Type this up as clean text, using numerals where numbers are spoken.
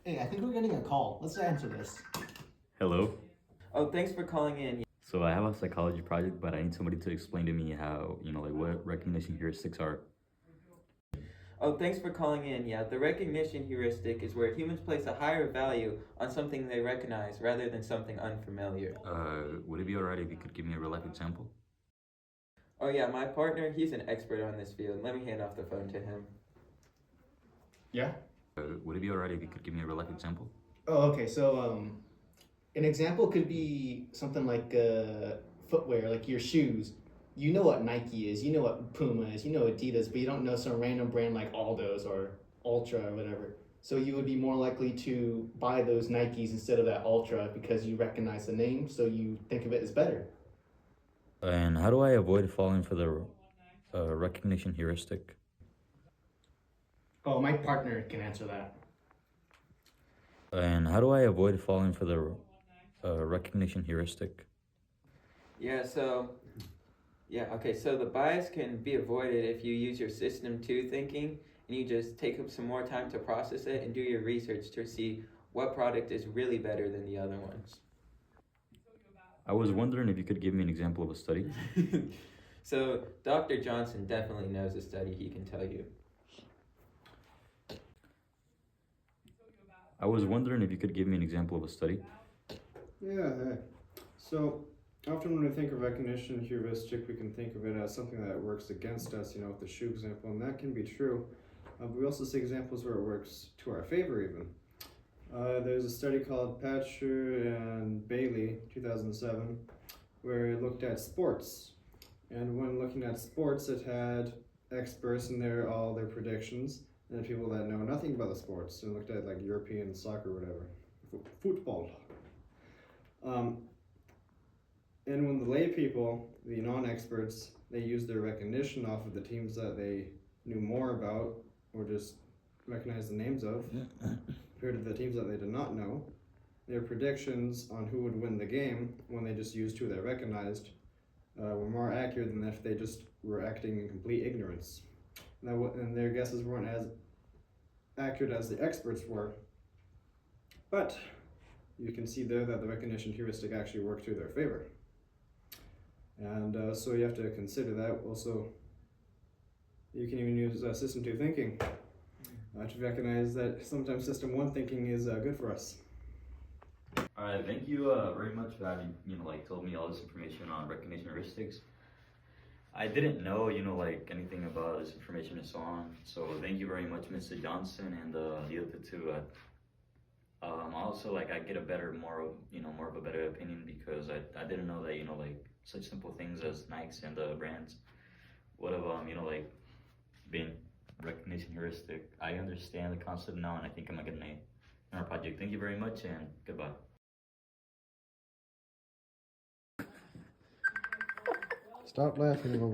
Hey, I think we're getting a call. Let's answer this. Hello. Oh, thanks for calling in. So I have a psychology project, but I need somebody to explain to me how, like what recognition heuristics are. Oh, thanks for calling in. Yeah, the recognition heuristic is where humans place a higher value on something they recognize rather than something unfamiliar. Would it be alright if you could give me a real life example? Oh yeah, my partner, he's an expert on this field. Let me hand off the phone to him. Yeah? Would it be alright if you could give me a real life example? Oh, okay. So, an example could be something like footwear, like your shoes. You know what Nike is, you know what Puma is, you know Adidas, but you don't know some random brand like Aldo's or Ultra or whatever. So you would be more likely to buy those Nikes instead of that Ultra because you recognize the name, so you think of it as better. And how do I avoid falling for the recognition heuristic? Oh, my partner can answer that. And how do I avoid falling for the recognition heuristic? Okay, so the bias can be avoided if you use your system 2 thinking and you just take up some more time to process it and do your research to see what product is really better than the other ones. I was wondering if you could give me an example of a study. So Dr. Johnson definitely knows a study he can tell you. I was wondering if you could give me an example of a study. Yeah, hey. So often when we think of recognition heuristic, we can think of it as something that works against us, with the shoe example, and that can be true. But we also see examples where it works to our favor even. There's a study called Patcher and Bailey, 2007, where it looked at sports. And when looking at sports, it had experts in there, all their predictions, and people that know nothing about the sports. So it looked at like European soccer or whatever, football. And when the lay people, the non-experts, they used their recognition off of the teams that they knew more about or just recognized the names of, compared to the teams that they did not know, their predictions on who would win the game when they just used who they recognized were more accurate than if they just were acting in complete ignorance. And their guesses weren't as accurate as the experts were. But you can see there that the recognition heuristic actually worked to their favor. And so you have to consider that. Also, you can even use system 2 thinking to recognize that sometimes system 1 thinking is good for us. Alright, thank you very much for having, told me all this information on recognition heuristics. I didn't know, anything about this information and so on. So thank you very much, Mr. Johnson and the other two. Also, I get a better, more of a better opinion because I didn't know that, such simple things as Nikes and brands would have, been recognition heuristic. I understand the concept now, and I think I'm gonna get an A in our project. Thank you very much, and goodbye. Stop laughing, Miguel.